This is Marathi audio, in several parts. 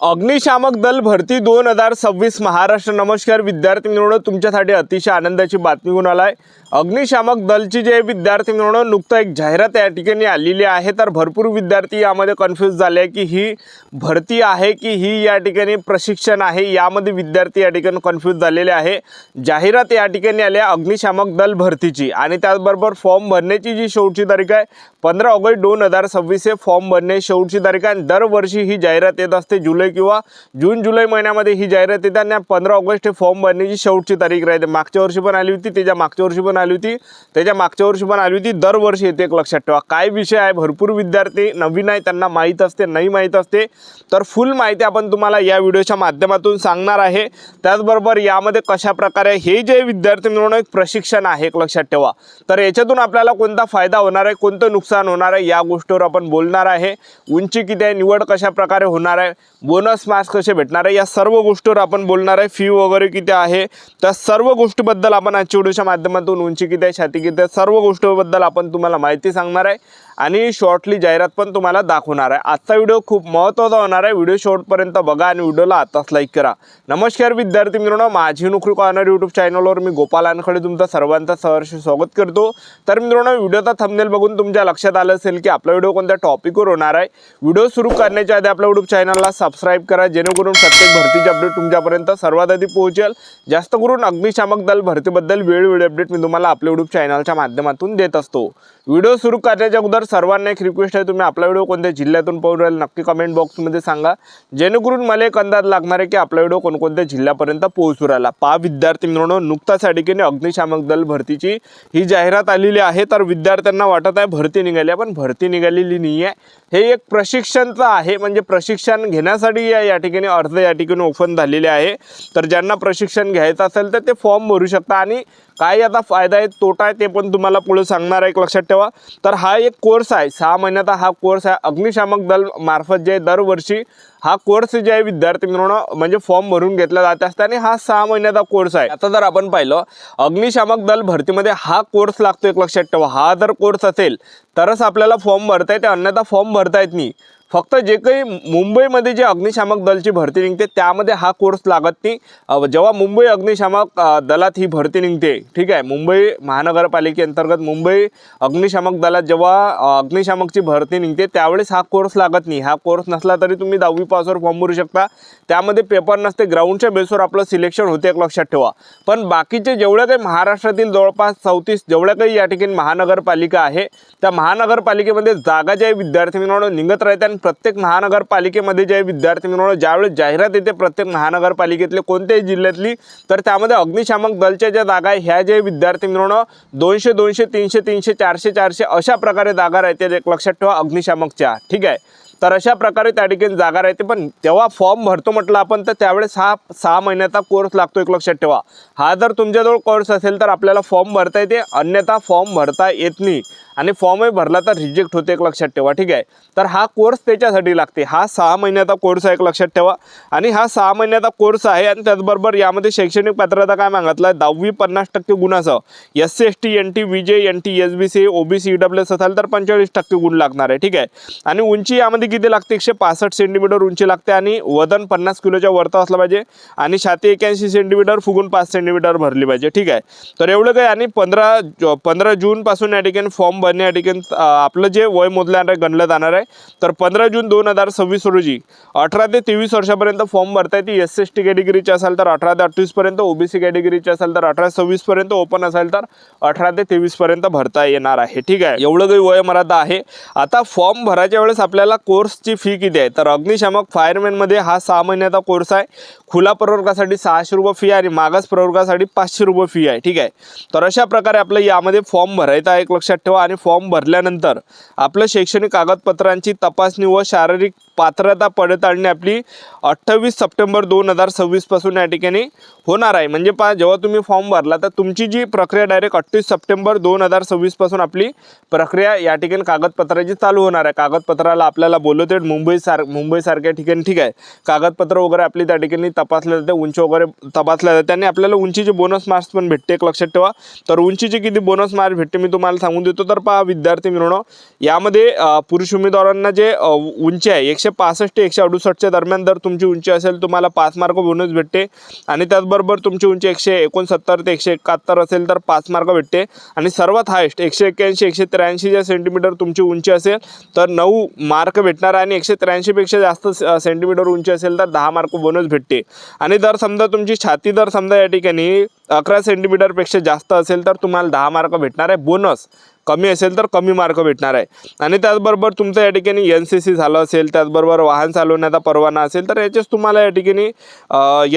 अग्निशामक दल भरती 2026 महाराष्ट्र। नमस्कार विद्यार्थी मित्रांनो, तुमच्यासाठी अतिशय आनंदाची बातमी घेऊन आलाय। अग्निशामक दलची जे विद्यार्थी मित्रांनो नुकतं एक जाहिरात या ठिकाणी आलेली आहे। तर भरपूर विद्यार्थी यामध्ये कन्फ्यूज झाले की ही भरती आहे की ही या ठिकाणी प्रशिक्षण आहे, यामध्ये विद्यार्थी या ठिकाणी कन्फ्यूज झालेले आहे। जाहिरात या ठिकाणी आली अग्निशामक दल भरतीची आणि त्याचबरोबर फॉर्म भरण्याची जी शेवटची तारीख आहे 15 ऑगस्ट 2026 हे फॉर्म भरणे शेवटची तारीख आहे। दरवर्षी ही जाहिरात येत असते, जुलै किंवा जून जुलै महिन्यामध्ये ही जाहिरात येते आणि 15 ऑगस्ट हे फॉर्म भरण्याची शेवटची तारीख राहते। मागच्या वर्षी पण आली होती, त्याच्या मागच्या वर्षी पण आली होती, त्याच्या मागच्या वर्षी पण आली होती, दरवर्षी येते। एक लक्षात ठेवा, काय विषय आहे, भरपूर विद्यार्थी नवीन आहे, त्यांना माहीत असते नाही माहीत असते, तर फुल माहिती आपण तुम्हाला या व्हिडिओच्या माध्यमातून सांगणार आहे। त्याचबरोबर यामध्ये कशा प्रकारे हे जे विद्यार्थी मिळवणं एक प्रशिक्षण आहे, एक लक्षात ठेवा, तर याच्यातून आपल्याला कोणता फायदा होणार आहे, कोणतं नुकसान होणार आहे, या गोष्टीवर आपण बोलणार आहे। उंची किती आहे, निवड कशा प्रकारे होणार आहे, बोनस मार्क्स कसे भेटणार आहे, या सर्व गोष्टीवर आपण बोलणार आहे। फी वगैरे किती आहे, त्या सर्व गोष्टीबद्दल आपण आजच्या व्हिडिओच्या माध्यमातून, उंची किती आहे, छाती किती आहे, सर्व गोष्टीबद्दल आपण तुम्हाला माहिती सांगणार आहे आणि शॉर्टली जाहिरात पण तुम्हाला दाखवणार आहे। आजचा व्हिडिओ खूप महत्त्वाचा होणार आहे, व्हिडिओ शेवटपर्यंत बघा आणि व्हिडिओला आताच लाईक करा। नमस्कार विद्यार्थी मित्रांनो, माझी नोकरी कॉर्नर यूट्यूब चॅनलवर मी गोपाल अनखडे तुमचं सर्वांचं सहर्ष स्वागत करतो। तर मित्रांनो, व्हिडिओचा थंबनेल बघून तुमच्या लक्षात आलं असेल की आपला व्हिडिओ कोणत्या टॉपिकवर होणार आहे। व्हिडिओ सुरू करण्याच्या आधी आपल्या यूट्यूब चॅनलला सबस्क्राइब करा, जेणेकरून प्रत्येक भरतीचे अपडेट तुमच्यापर्यंत सर्वात आधी पोहोचेल। जास्त करून अग्निशामक दल भरतीबद्दल वेळोवेळी अपडेट मी तुम्हाला आपल्या यूट्यूब चॅनलच्या माध्यमातून देत असतो। व्हिडिओ सुरू करण्याच्या अगोदर सर्वांना एक रिक्वेस्ट आहे, तुम्ही आपला व्हिडिओ कोणत्या जिल्ह्यातून पाहून राहिले नक्की कमेंट बॉक्समध्ये सांगा, जेणेकरून मला एक अंदाज लागणार आहे की आपला व्हिडिओ कोणकोणत्या जिल्ह्यापर्यंत पोहोचू राहिला। पहा विद्यार्थी मित्रांनो, नुकताच या ठिकाणी अग्निशामक दल भरतीची ही जाहिरात आलेली आहे। तर विद्यार्थ्यांना वाटत आहे भरती निघाली आहे, पण भरती निघालेली नाही आहे, हे एक प्रशिक्षणचं आहे। म्हणजे प्रशिक्षण घेण्यासाठी या ठिकाणी अर्ज या ठिकाणी ओपन झालेले आहे। तर ज्यांना प्रशिक्षण घ्यायचं असेल तर ते फॉर्म भरू शकता आणि काय याचा फायदा आहे तोटा आहे ते पण तुम्हाला पुढे सांगणार आहे, एक लक्षात ठेवा। तर हा एक कोर्स आहे, 6 महिन्याचा हा कोर्स आहे। अग्निशामक दल मार्फत जे दरवर्षी हा कोर्स जे आहे विद्यार्थी मित्रांनो म्हणजे फॉर्म भरून घेतला जात असते आणि हा 6 महिन्याचा कोर्स आहे। आता जर आपण पाहिलं अग्निशामक दल भरतीमध्ये हा कोर्स लागतो, एक लक्षात ठेवा। हा जर कोर्स असेल तरच आपल्याला फॉर्म भरता येते, अन्यथा फॉर्म भरता येत नाही। फक्त जे काही मुंबईमध्ये जे अग्निशामक दलची भरती निघते त्यामध्ये हा कोर्स लागत नाही। जेव्हा मुंबई अग्निशामक दलात ही भरती निघते, ठीक आहे, मुंबई महानगरपालिकेअंतर्गत मुंबई अग्निशामक दलात जेव्हा अग्निशामकची भरती निघते त्यावेळेस हा कोर्स लागत नाही। हा कोर्स नसला तरी तुम्ही 10वी पासवर फॉर्म भरू शकता, त्यामध्ये पेपर नसते, ग्राउंडच्या बेसवर आपलं सिलेक्शन होते, एक लक्षात ठेवा। पण बाकीचे जेवढे काही महाराष्ट्रातील जवळपास 34 जेवढ्या काही या ठिकाणी महानगरपालिका आहे त्या महानगरपालिकेमध्ये जागा ज्या विद्यार्थी मित्रांनो निघत राहते आणि प्रत्येक महानगरपालिकेमध्ये जे विद्यार्थी मित्रांनो ज्यावेळेस जाहिरात येते प्रत्येक महानगरपालिकेतले कोणत्याही जिल्ह्यातली, तर त्यामध्ये अग्निशामक दलच्या ज्या जागा आहे ह्या जे विद्यार्थी मित्रांनो 200 200 300 300 400 400 अशा प्रकारे जागा राहते, एक लक्षात ठेवा अग्निशामकच्या, ठीक आहे। तर अशा प्रकारे त्या ठिकाणी जागा राहते। पण तेव्हा फॉर्म भरतो म्हटलं आपण तर त्यावेळेस हा 6 महिन्याचा कोर्स लागतो, एक लक्षात ठेवा। हा जर तुमच्याजवळ कोर्स असेल तर आपल्याला फॉर्म भरता येते, अन्यथा फॉर्म भरता येत नाही आणि फॉर्मही भरला तर रिजेक्ट होते, एक लक्षात ठेवा, ठीक आहे। तर हा कोर्स त्याच्यासाठी लागते, हा 6 महिन्याचा कोर्स आहे, एक लक्षात ठेवा। आणि हा 6 महिन्याचा कोर्स आहे आणि त्याचबरोबर यामध्ये शैक्षणिक पात्रता काय मागितलं आहे, 10वी 50% गुणासह, SC ST NT VJ NT SBC OBC EWS असेल तर 45% गुण लागणार आहे, ठीक आहे। आणि उंची यामध्ये किती लागते, 165 सेंटीमीटर उंची लागते आणि वजन 50 किलोच्या वरती असलं पाहिजे आणि छाती 81 सेंटीमीटर फुगून 5 सेंटीमीटर भरली पाहिजे, ठीक आहे। तर एवढं काय आणि 15 जून पासून या ठिकाणी फॉर्म भरणे या ठिकाणी आपलं जे वय मोजल्यावर गणलं जाणार आहे। तर 15 जून 2026 रोजी 18 ते 23 वर्षापर्यंत फॉर्म भरता येते। SC ST कॅटेगरीचे असेल तर 18 ते 28 पर्यंत, OBC कॅटेगरीचे असेल तर 18 ते 26 पर्यंत, ओपन असेल तर 18 ते 23 पर्यंत भरता येणार आहे, ठीक आहे। एवढं काही वयोमर्यादा आहे। आता फॉर्म भरायच्या वेळेस आपल्याला कोर्सची फी किती आहे, तर अग्निशामक फायरमॅनमध्ये हा 6 महिन्याचा कोर्स आहे। खुला प्रवर्गासाठी 600 रुपये फी आणि मागास प्रवर्गासाठी 500 रुपये फी आहे, ठीक आहे। तर अशा प्रकारे आपलं यामध्ये फॉर्म भरायचा आहे, एक लक्षात ठेवा। आणि फॉर्म भरल्यानंतर आपलं शैक्षणिक कागदपत्रांची तपासणी व शारीरिक पात्रता पडताळणी आपली 28 सप्टेंबर 2026 पासून या ठिकाणी होणार आहे। म्हणजे पहा जेव्हा तुम्ही फॉर्म भरला तर तुमची जी प्रक्रिया डायरेक्ट 28 सप्टेंबर 2026 पासून आपली प्रक्रिया या ठिकाणी कागदपत्राची चालू होणार आहे। कागदपत्राला आपल्याला बोलवते मुंबईसारख्या ठिकाणी, ठीक आहे। कागदपत्र वगैरे आपली त्या ठिकाणी तपासले जाते, उंची वगैरे तपासल्या जाते आणि आपल्याला उंचीचे बोनस मार्क्स पण भेटते, एक लक्षात ठेवा। तर उंचीचे किती बोनस मार्क्स भेटते मी तुम्हाला सांगून देतो। तर पहा विद्यार्थी मित्रांनो, यामध्ये पुरुष उमेदवारांना जे उंची आहे 165 ते 168च्या दरम्यान जर तुमची उंची असेल तुम्हाला 5 मार्क बोनस भेटते. आणि त्याचबरोबर तुमची उंची 169 ते 171 असेल तर 5 मार्क भेटते. आणि सर्वात हायस्ट 181 183 सेंटीमीटर तुमची उंची असेल तर 9 मार्क भेटणार. आणि 183 पेक्षा जास्त सेंटीमीटर उंची असेल तर 10 मार्क बोनस भेटते. आणि जर समजा तुमची छाती जर समजा या ठिकाणी 11 सेंटीमीटरपेक्षा जास्त असेल तर तुम्हाला 10 मार्क भेटणार आहे बोनस. कमी असेल तर कमी मार्क भेटणार आहे. आणि त्याचबरोबर तुमचं या ठिकाणी NCC झालं असेल, त्याचबरोबर वाहन चालवण्याचा परवाना असेल तर याचेच तुम्हाला या ठिकाणी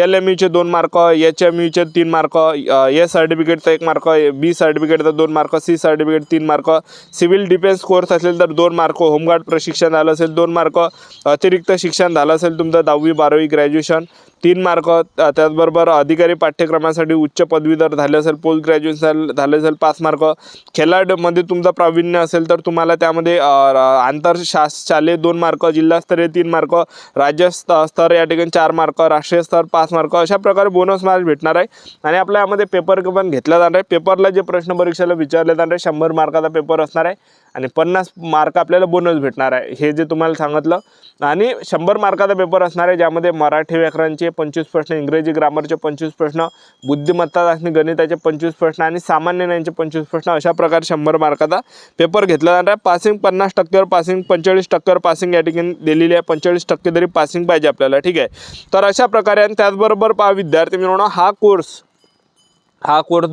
LMUचे 2 मार्क, HMUचे 3 मार्क, A सर्टिफिकेटचा 1 मार्क, B सर्टिफिकेटचा 2 mark, C certificate 3 mark, civil defence course असेल तर 2 मार्क, होमगार्ड प्रशिक्षण झालं असेल 2 मार्क, अतिरिक्त शिक्षण झालं असेल तुमचं 10वी 12वी ग्रॅज्युएशन 3 मार्क, त्याचबरोबर अधिकारी पाठ्यक्रमासाठी उच्च पदवीधर झाले असेल, पोस्ट ग्रॅज्युएशन झाले असेल 5 मार्क, खेळाडमध्ये तुमचं प्रावीण्य असेल तर तुम्हाला त्यामध्ये आंतरशालेय 2 मार्क, जिल्हास्तरीय 3 मार्क, राज्य स्तर या ठिकाणी 4 मार्क, राष्ट्रीय स्तर 5 मार्क, अशा प्रकारे बोनस मार्क भेटणार आहे. आणि आपल्या यामध्ये पेपर पण घेतला जाणार आहे. पेपरला जे प्रश्न परीक्षेला विचारले जाणार आहे 100 मार्काचा पेपर असणार आहे आणि 50 मार्क आपल्याला बोनस भेटणार आहे, हे जे तुम्हाला सांगितलं. आणि 100 मार्काचा पेपर असणार आहे ज्यामध्ये मराठी व्याकरणचे 25 प्रश्न, इंग्रजी ग्रामरचे 25 प्रश्न, बुद्धिमत्ता चाचणी गणिताचे 25 प्रश्न आणि सामान्य ज्ञानचे 25 प्रश्न, अशा प्रकारे 100 मार्काचा पेपर घेतला जाणार आहे. पासिंग 50%वर पासिंग, 45%वर पासिंग या ठिकाणी दिलेली आहे. 45% तरी पासिंग पाहिजे आपल्याला, ठीक आहे. तर अशा प्रकारे. आणि त्याचबरोबर पहा विद्यार्थी मित्रांनो, हा कोर्स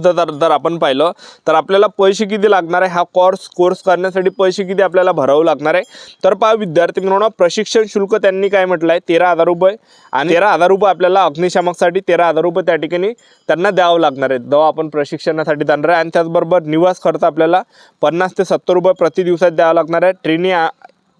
जर आपण पाहिलं तर आपल्याला पैसे किती लागणार आहे, हा कोर्स करण्यासाठी पैसे किती आपल्याला भरावं लागणार आहे. तर पहा विद्यार्थी मित्रांनो, प्रशिक्षण शुल्क त्यांनी काय म्हटलं आहे 13,000 रुपये. आणि 13,000 रुपये आपल्याला अग्निशामकसाठी 13,000 रुपये त्या ठिकाणी त्यांना द्यावं लागणार आहे जेव्हा आपण प्रशिक्षणासाठी जाणार आहे. आणि त्याचबरोबर निवास खर्च आपल्याला 50 ते 70 रुपये प्रति दिवसात द्यावा लागणार आहे. ट्रेनिंग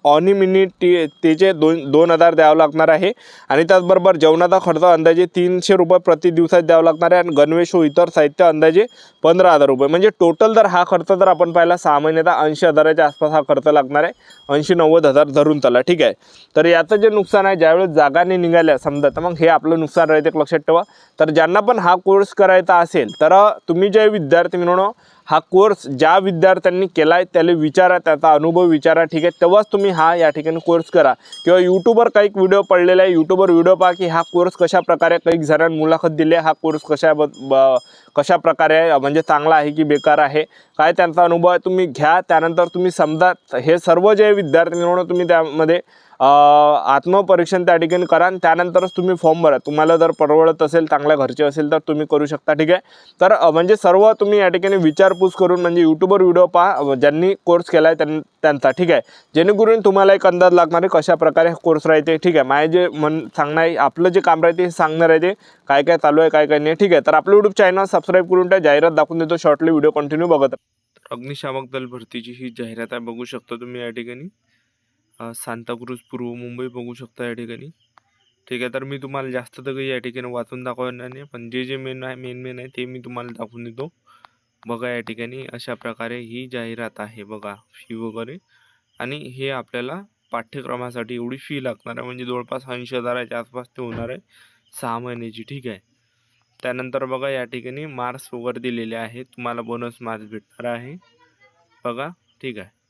ऑनिमिनिटीचे 2,000 द्यावं लागणार आहे. आणि त्याचबरोबर जेवणाचा खर्च अंदाजे 300 रुपये प्रति दिवसात द्यावं लागणार आहे. आणि गणवेश व इतर साहित्य अंदाजे 15,000 रुपये. म्हणजे टोटल जर हा खर्च जर आपण पाहिला 6 महिन्याचा 80,000च्या आसपास हा खर्च लागणार आहे. 80-90,000 धरून चला, ठीक आहे. तर याचं जे नुकसान आहे, ज्यावेळेस जागाने निघाल्या समजा तर मग हे आपलं नुकसान राहते, लक्षात ठेवा. तर ज्यांना पण हा कोर्स करायचा असेल तर तुम्ही जे विद्यार्थी मिळवणं हा कोर्स ज्या विद्यार्थ्यांनी केला आहे त्याला विचारा, त्याचा अनुभव विचारा, ठीक आहे. तेव्हाच तुम्ही हा या ठिकाणी कोर्स करा. किंवा यूट्यूबवर काही व्हिडिओ पडलेला आहे, यूट्यूबवर व्हिडिओ पहा की हा कोर्स कशा प्रकारे, काही जणांनी मुलाखत दिली आहे, हा कोर्स कशा प्रकारे आहे, म्हणजे चांगला आहे की बेकार आहे, काय त्यांचा अनुभव आहे तुम्ही घ्या. त्यानंतर तुम्ही समजा हे सर्व जे विद्यार्थी मिळवणं तुम्ही त्यामध्ये आत्मपरीक्षण त्या ठिकाणी करा आणि त्यानंतरच तुम्ही फॉर्म भरा. तुम्हाला जर परवडत असेल, चांगल्या घरचे असेल तर तुम्ही करू शकता, ठीक आहे. तर म्हणजे सर्व तुम्ही या ठिकाणी विचारपूस करून म्हणजे यूट्यूबवर व्हिडिओ पहा ज्यांनी कोर्स केला आहे त्यांचा, ठीक आहे. जेणेकरून तुम्हाला एक अंदाज लागणार आहे कशा प्रकारे कोर्स राहते, ठीक आहे. माझे जे सांगणं आहे, आपलं जे काम राहते हे सांगणं राहते, काय काय चालू आहे काय काय नाही, ठीक आहे. तर आपलं यूट्यूब चॅनल सबस्क्राईब करून त्या जाहिरात दाखवून देतो शॉर्टली, व्हिडिओ कंटिन्यू बघत. अग्निशामक दल भरतीची ही जाहिरात आहे, बघू शकता तुम्ही या ठिकाणी. सांताक्रूज पूर्व मुंबई बघू शकता या ठिकाणी, ठीक आहे. तर मी तुम्हाला जास्त तर काही या ठिकाणी वाचून दाखवणार नाही, पण जे मेन आहे ते मी तुम्हाला दाखवून देतो. बघा या ठिकाणी अशा प्रकारे ही जाहिरात आहे, बघा फी वगैरे. आणि हे आपल्याला पाठ्यक्रमासाठी एवढी फी लागणार आहे, म्हणजे जवळपास 80,000च्या आसपास ते होणार आहे 6 महिन्याची, ठीक आहे. त्यानंतर बघा या ठिकाणी मार्क्स वगैरे दिलेले आहेत, तुम्हाला बोनस मार्क्स भेटणार आहे बघा, ठीक आहे.